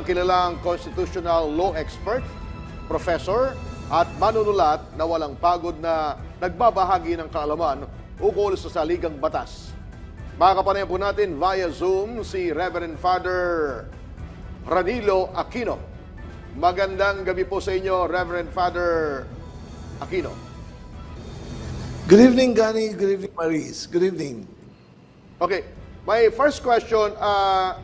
kilalang constitutional law expert, professor at manunulat na walang pagod na nagbabahagi ng kaalaman ukol sa saligang batas. Makakapanay po natin via Zoom si Reverend Father Ranilo Aquino. Magandang gabi po sa inyo, Reverend Father Aquino. Good evening, Gani. Good evening, Maris. Good evening. Okay, my first question,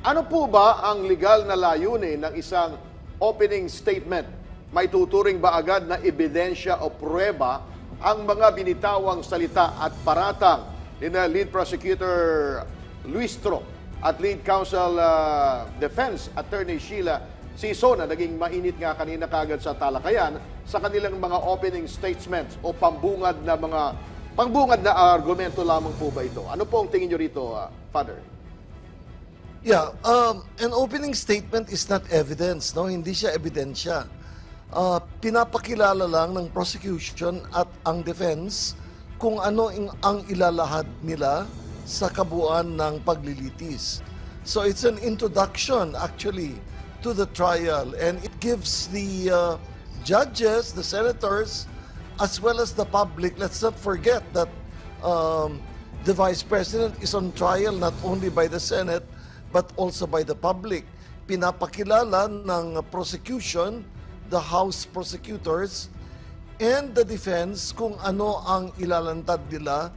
ano po ba ang legal na layunin ng isang opening statement? May tuturing ba agad na ebidensya o pruweba ang mga binitawang salita at paratang ni na Lead Prosecutor Luis Tro at Lead Counsel Defense Attorney Sheila Siso na naging mainit nga kanina kagad sa talakayan sa kanilang mga opening statements o pangbungad na argumento lamang po ba ito? Ano po ang tingin nyo rito, Father? Yeah, an opening statement is not evidence, no? Hindi siya ebidensya. Pinapakilala lang ng prosecution at ang defense kung ano ang ilalahad nila sa kabuuan ng paglilitis. So it's an introduction actually to the trial, and it gives the judges, the senators, as well as the public. Let's not forget that the Vice President is on trial not only by the Senate but also by the public. Pinapakilala ng prosecution, the House prosecutors, and the defense kung ano ang ilalantad nila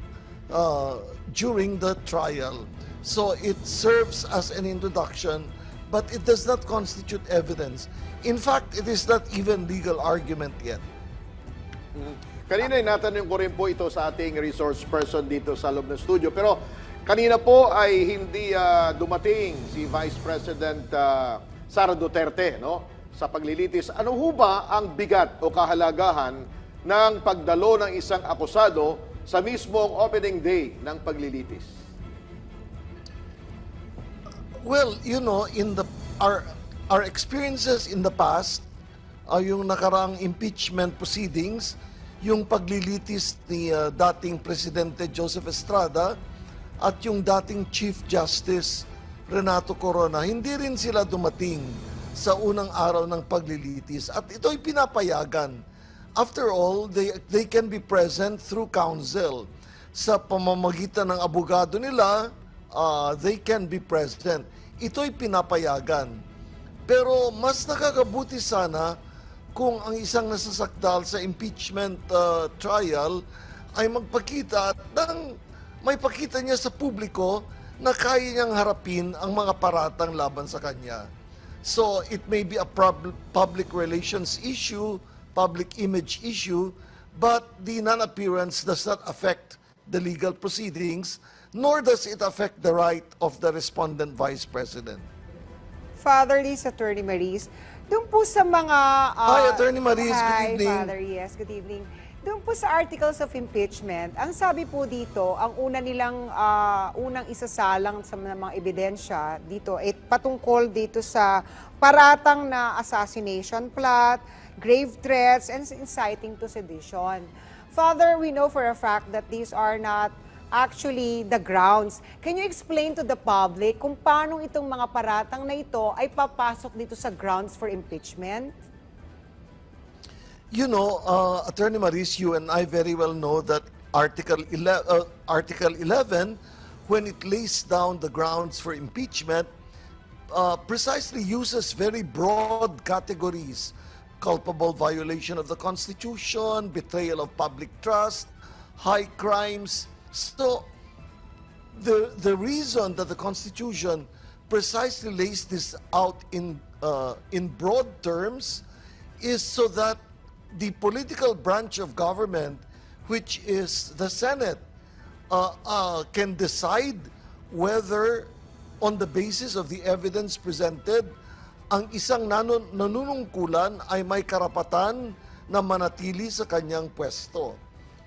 during the trial. So it serves as an introduction, but it does not constitute evidence. In fact, it is not even legal argument yet. Kanina natanong ko rin po ito sa ating resource person dito sa loob ng studio. Pero kanina po ay hindi dumating si Vice President Sara Duterte, no, sa paglilitis. Ano ho ba ang bigat o kahalagahan ng pagdalo ng isang akusado sa mismong opening day ng paglilitis? Well, you know, in our experiences in the past, yung nakaraang impeachment proceedings, yung paglilitis ni dating Presidente Joseph Estrada at yung dating Chief Justice Renato Corona, hindi rin sila dumating sa unang araw ng paglilitis. At ito'y pinapayagan. After all, they can be present through counsel. Sa pamamagitan ng abogado nila, they can be present. Ito'y pinapayagan. Pero mas nakakabuti sana kung ang isang nasasakdal sa impeachment trial ay magpakita at may pakita niya sa publiko na kaya niyang harapin ang mga paratang laban sa kanya. So it may be a public relations issue, public image issue, but the non-appearance does not affect the legal proceedings, nor does it affect the right of the respondent Vice President. Father Liz, Attorney Maris, doon po sa mga... Hi, Attorney Maris. Hi, Good evening. Father, yes, good evening. Doon po sa articles of impeachment, ang sabi po dito, ang unang isasalang sa mga ebidensya dito, patungkol dito sa paratang na assassination plot, grave threats, and inciting to sedition. Father, we know for a fact that these are not actually the grounds. Can you explain to the public kung paano itong mga paratang na ito ay papasok dito sa grounds for impeachment? You know, Attorney Maris, you and I very well know that Article 11, when it lays down the grounds for impeachment, precisely uses very broad categories: culpable violation of the Constitution, betrayal of public trust, high crimes. So, the reason that the Constitution precisely lays this out in broad terms is so that the political branch of government, which is the Senate, can decide whether, on the basis of the evidence presented, ang isang nanunungkulan ay may karapatan na manatili sa kanyang pwesto.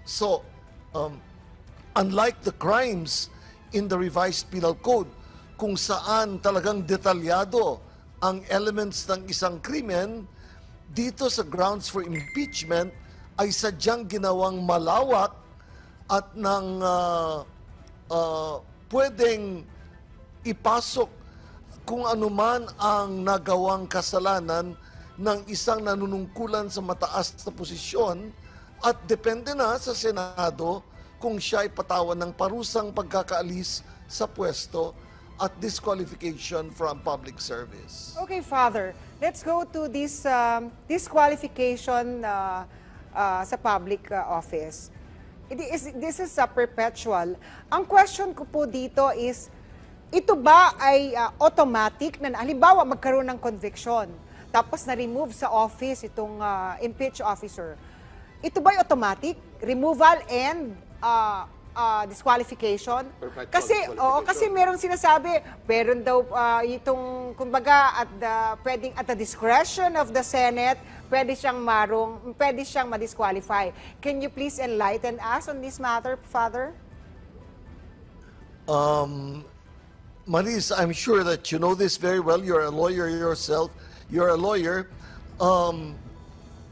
So, unlike the crimes in the revised penal code, kung saan talagang detalyado ang elements ng isang krimen, dito sa grounds for impeachment ay sadyang ginawang malawak at pwedeng ipasok kung anuman ang nagawang kasalanan ng isang nanunungkulan sa mataas na posisyon at depende na sa Senado kung siya ay patawan ng parusang pagkakaalis sa pwesto at disqualification from public service. Okay, Father, let's go to this disqualification sa public office. This is a perpetual. Ang question ko po dito is, ito ba ay automatic na halimbawa magkaroon ng conviction, tapos na-remove sa office itong impeached officer? Ito ba ay automatic? Removal and disqualification? Perpetual Kasi disqualification. kasi merong sinasabi, meron daw itong kumbaga pwedeng at the discretion of the Senate, pwede siyang ma-disqualify. Can you please enlighten us on this matter, Father? Maris, I'm sure that you know this very well. You're a lawyer yourself. You're a lawyer.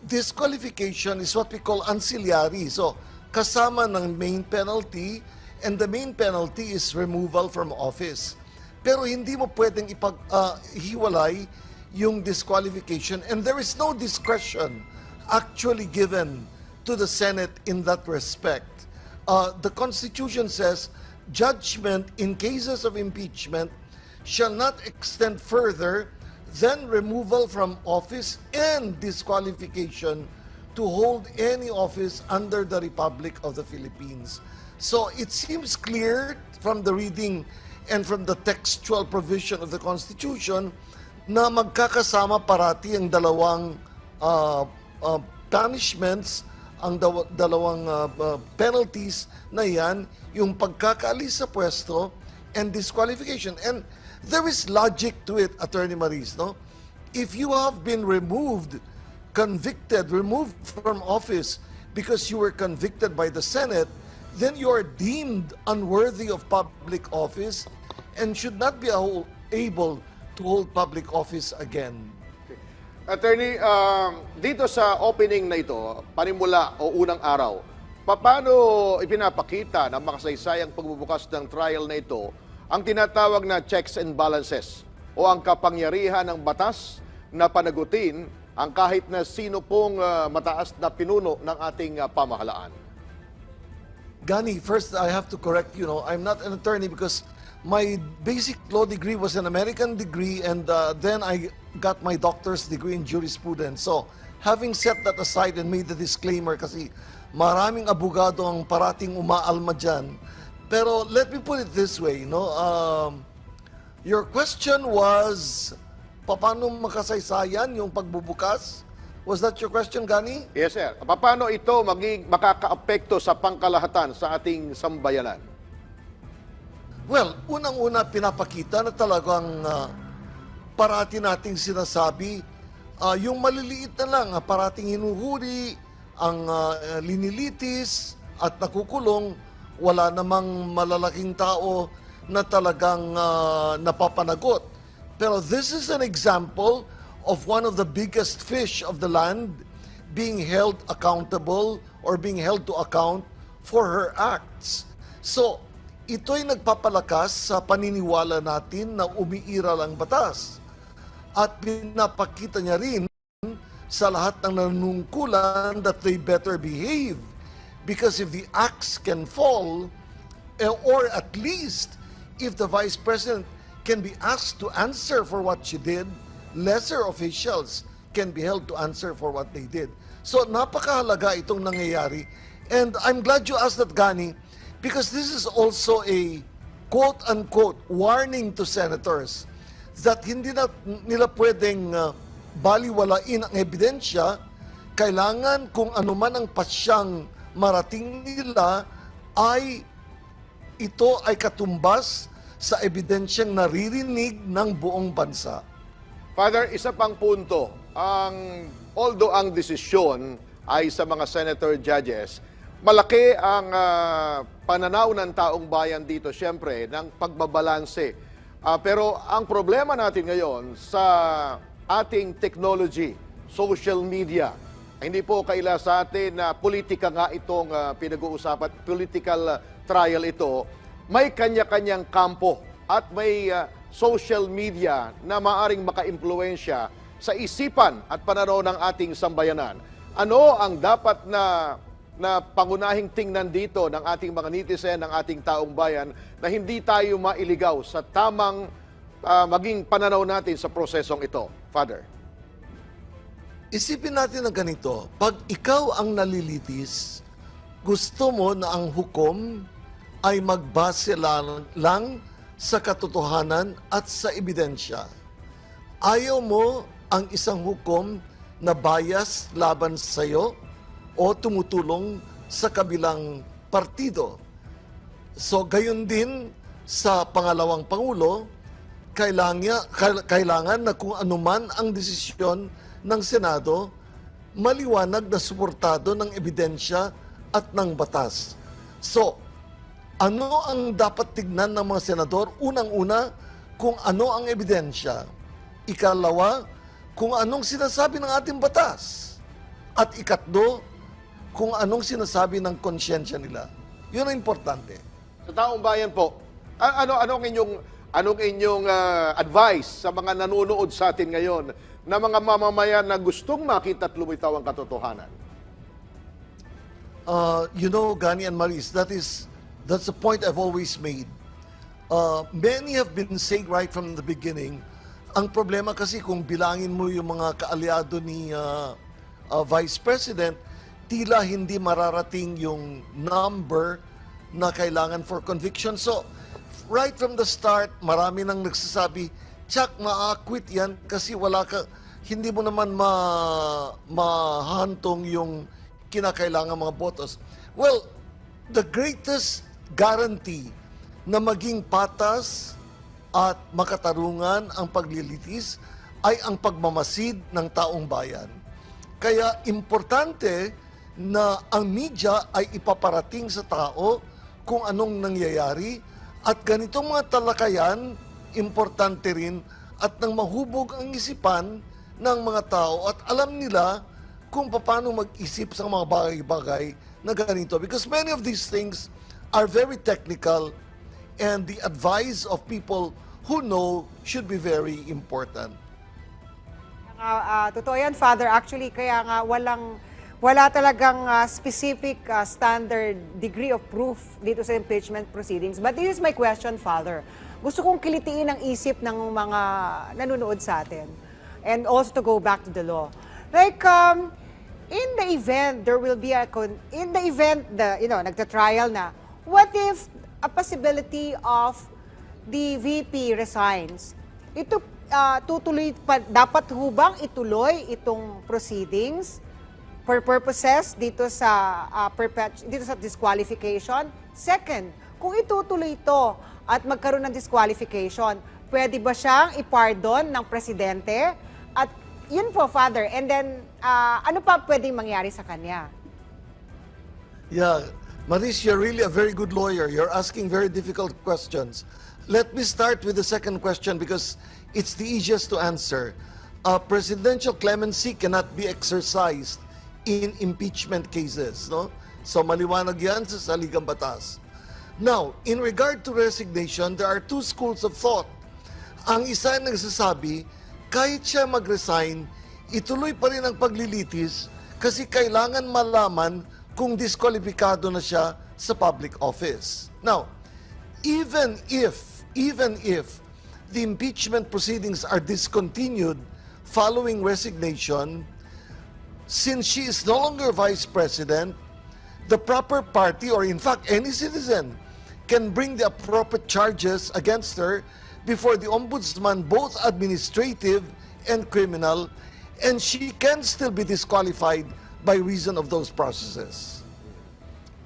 Disqualification is what we call ancillary. So, kasama ng main penalty, and the main penalty is removal from office. Pero hindi mo pwedeng hiwalay yung disqualification, and there is no discretion actually given to the Senate in that respect. The Constitution says, judgment in cases of impeachment shall not extend further than removal from office and disqualification to hold any office under the Republic of the Philippines. So it seems clear from the reading and from the textual provision of the Constitution na magkakasama parati ang dalawang punishments, ang dalawang penalties na yan, yung pagkakaalis sa pwesto and disqualification. And there is logic to it, Attorney Maris, no? If you have been removed from office because you were convicted by the Senate, then you are deemed unworthy of public office and should not be able to hold public office again. Attorney, dito sa opening na ito, panimula o unang araw, paano ipinapakita ng makasaysayang pagbubukas ng trial na ito ang tinatawag na checks and balances o ang kapangyarihan ng batas na panagutin ang kahit na sino pong mataas na pinuno ng ating pamahalaan? Gani, first I have to correct you, I'm not an attorney because my basic law degree was an American degree, and then I got my doctor's degree in jurisprudence. So, having set that aside and made the disclaimer, kasi maraming abogado ang parating umaalma dyan. Pero let me put it this way, your question was, paano makasaysayan yung pagbubukas? Was that your question, Gani? Yes, sir. Paano ito makakaapekto sa pangkalahatan sa ating sambayanan? Well, unang-una pinapakita na talagang parati nating sinasabi, yung maliliit na lang, parating hinuhuri, ang linilitis at nakukulong, wala namang malalaking tao na talagang napapanagot. Pero this is an example of one of the biggest fish of the land being held accountable or being held to account for her acts. So, ito'y nagpapalakas sa paniniwala natin na umiiral ang batas. At pinapakita niya rin sa lahat ng nanunungkulan that they better behave. Because if the axe can fall, or at least if the Vice President can be asked to answer for what she did, lesser officials can be held to answer for what they did. So napakahalaga itong nangyayari. And I'm glad you asked that, Gani, because this is also a quote-unquote warning to senators that hindi na nila pwedeng baliwalain ang ebidensya. Kailangan kung ano man ang pasyang marating nila ay ito ay katumbas sa ebidensyang naririnig ng buong bansa. Father, isa pang punto, although ang desisyon ay sa mga senator judges, malaki ang pananaw ng taong bayan dito, siyempre, ng pagbabalanse. Pero ang problema natin ngayon sa ating technology, social media, hindi po kaila sa atin na politika nga itong pinag-uusapan, political trial ito, may kanya-kanyang kampo at may social media na maaring makaimpluwensya sa isipan at pananaw ng ating sambayanan. Ano ang dapat na pangunahing tingnan dito ng ating mga netizen, ng ating taong bayan, na hindi tayo mailigaw sa tamang maging pananaw natin sa prosesong ito? Father. Isipin natin na ganito, pag ikaw ang nalilitis, gusto mo na ang hukom ay magbase lang sa katotohanan at sa ebidensya. Ayaw mo ang isang hukom na bias laban sa iyo o tumutulong sa kabilang partido. So gayon din sa pangalawang Pangulo, kailangan na kung anuman ang desisyon ng Senado, maliwanag na suportado ng ebidensya at ng batas. So, ano ang dapat tignan ng mga senador? Unang-una, kung ano ang ebidensya. Ikalawa, kung anong sinasabi ng ating batas. At ikatlo, kung anong sinasabi ng konsyensya nila. Yun ang importante. Sa taong bayan po, anong inyong advice sa mga nanonood sa atin ngayon na mga mamamayan na gustong makita at lumitaw ang katotohanan? Gani and Maris, that's the point I've always made. Many have been saying right from the beginning, ang problema kasi kung bilangin mo yung mga kaalyado ni Vice President, tila hindi mararating yung number na kailangan for conviction. So, right from the start, marami nang nagsasabi, Chuck, ma-acquit yan kasi hindi mo naman mahantong yung kinakailangan mga botos. Well, the greatest guarantee na maging patas at makatarungan ang paglilitis ay ang pagmamasid ng taong bayan. Kaya importante na ang media ay ipaparating sa tao kung anong nangyayari at ganitong mga talakayan, importante rin at nang mahubog ang isipan ng mga tao at alam nila kung paano mag-isip sa mga bagay-bagay na ganito. Because many of these things are very technical and the advice of people who know should be very important. Totoo yan, Father. Actually, kaya nga wala talagang specific standard degree of proof dito sa impeachment proceedings. But this is my question, Father. Gusto kong kilitiin ang isip ng mga nanonood sa atin. And also to go back to the law. Like, in the event there will be nagta-trial na, what if a possibility of the VP resigns? Ito tutuloy pa, dapat hubang ituloy itong proceedings for purposes dito sa disqualification? Second, kung itutuloy ito at magkaroon ng disqualification, pwede ba siyang ipardon ng presidente? At yun po, Father. And then, ano pa pwedeng mangyari sa kanya? Yeah, Maris, you're really a very good lawyer. You're asking very difficult questions. Let me start with the second question because it's the easiest to answer. Presidential clemency cannot be exercised in impeachment cases, no? So maliwanag yan sa saligang batas. Now, in regard to resignation, there are two schools of thought. Ang isa ay nagsasabi, kahit siya mag-resign, ituloy pa rin ang paglilitis kasi kailangan malaman kung diskwalipikado na siya sa public office. Now, even if the impeachment proceedings are discontinued following resignation, since she is no longer Vice President, the proper party, or in fact any citizen, can bring the appropriate charges against her before the Ombudsman, both administrative and criminal, and she can still be disqualified by reason of those processes.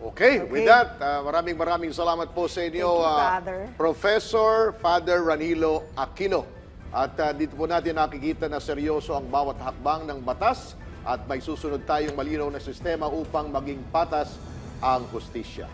Okay, with that, maraming salamat po sa inyo, Thank you, Father. Professor Father Ranilo Aquino. At dito po natin nakikita na seryoso ang bawat hakbang ng batas at may susunod tayong malinaw na sistema upang maging patas ang hustisya.